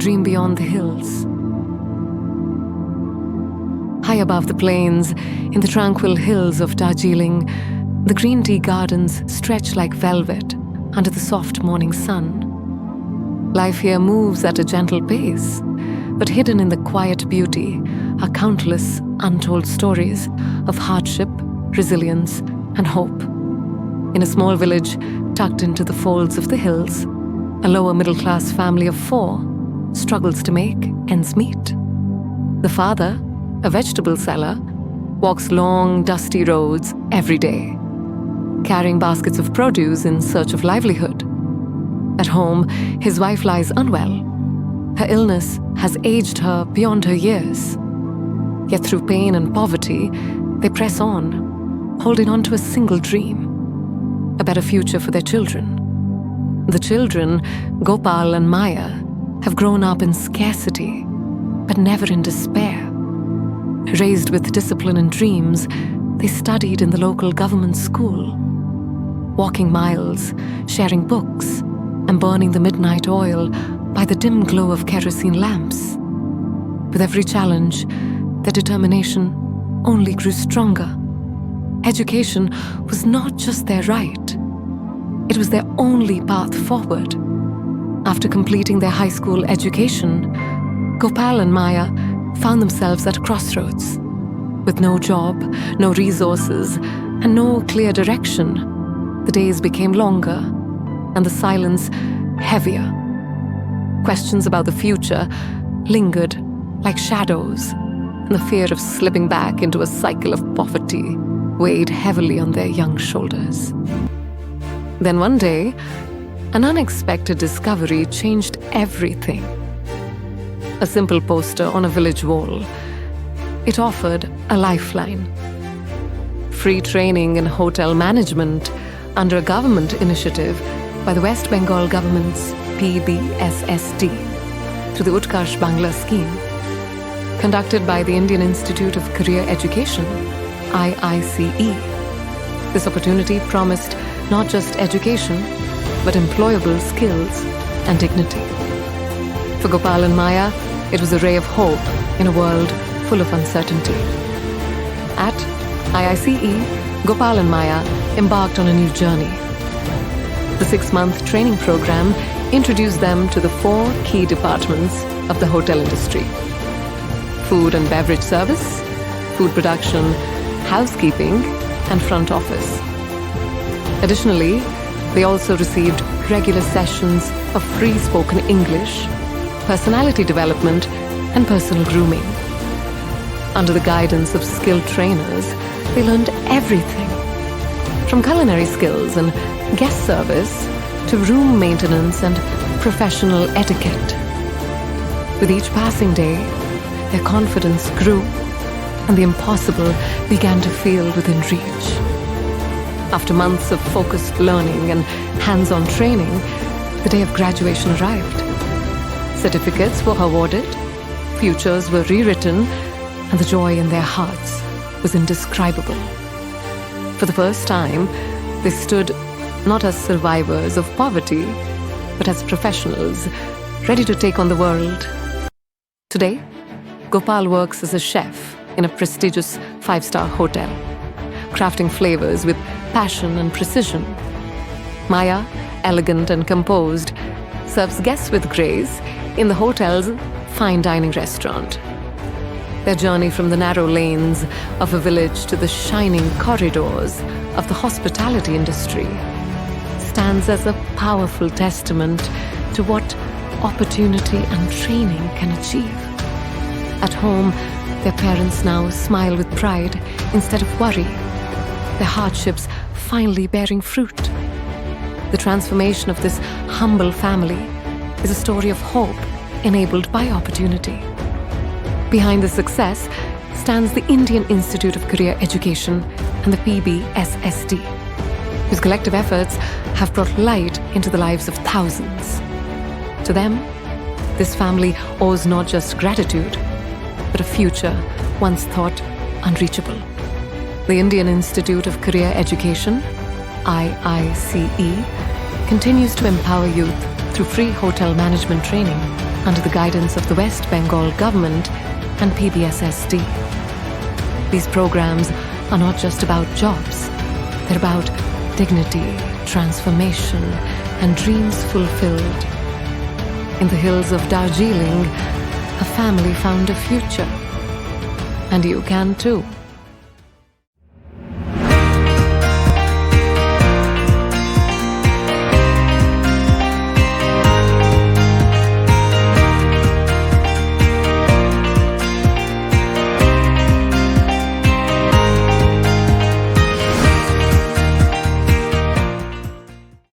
dream beyond the hills. High above the plains, in the tranquil hills of Darjeeling, the green tea gardens stretch like velvet under the soft morning sun. Life here moves at a gentle pace, but hidden in the quiet beauty are countless untold stories of hardship, resilience, and hope. In a small village tucked into the folds of the hills, a lower middle-class family of 4 struggles to make ends meet. The father, a vegetable seller, walks long, dusty roads every day, carrying baskets of produce in search of livelihood. At home, his wife lies unwell. Her illness has aged her beyond her years. Yet through pain and poverty, they press on, holding on to a single dream: a better future for their children. The children, Gopal and Maya, have grown up in scarcity, but never in despair. Raised with discipline and dreams, they studied in the local government school, walking miles, sharing books, and burning the midnight oil by the dim glow of kerosene lamps. With every challenge, their determination only grew stronger. Education was not just their right, it was their only path forward. After completing their high school education, Gopal and Maya found themselves at a crossroads. With no job, no resources, and no clear direction, the days became longer and the silence heavier. Questions about the future lingered like shadows, and the fear of slipping back into a cycle of poverty weighed heavily on their young shoulders. Then one day, an unexpected discovery changed everything. A simple poster on a village wall. It offered a lifeline. Free training in hotel management under a government initiative by the West Bengal government's PBSSD through the Utkarsh Bangla scheme. Conducted by the Indian Institute of Career Education, IICE. This opportunity promised not just education, but employable skills and dignity. For Gopal and Maya, it was a ray of hope in a world full of uncertainty. At IICE, Gopal and Maya embarked on a new journey. The 6-month training program introduced them to the 4 key departments of the hotel industry: food and beverage service, food production, housekeeping, and front office. Additionally, they also received regular sessions of free spoken English, personality development, and personal grooming. Under the guidance of skilled trainers, they learned everything, from culinary skills and guest service to room maintenance and professional etiquette. With each passing day, their confidence grew, and the impossible began to feel within reach. After months of focused learning and hands-on training, the day of graduation arrived. Certificates were awarded, futures were rewritten, and the joy in their hearts was indescribable. For the first time, they stood not as survivors of poverty, but as professionals ready to take on the world. Today, Gopal works as a chef in a prestigious 5-star hotel, crafting flavors with passion and precision. Maya, elegant and composed, serves guests with grace in the hotel's fine dining restaurant. Their journey from the narrow lanes of a village to the shining corridors of the hospitality industry stands as a powerful testament to what opportunity and training can achieve. At home, their parents now smile with pride instead of worry, their hardships finally bearing fruit. The transformation of this humble family is a story of hope enabled by opportunity. Behind this success stands the Indian Institute of Career Education and the PBSSD, whose collective efforts have brought light into the lives of thousands. To them, this family owes not just gratitude, but a future once thought unreachable. The Indian Institute of Career Education, IICE, continues to empower youth through free hotel management training, under the guidance of the West Bengal Government and PBSSD. These programs are not just about jobs. They're about dignity, transformation, and dreams fulfilled. In the hills of Darjeeling, a family found a future. And you can too.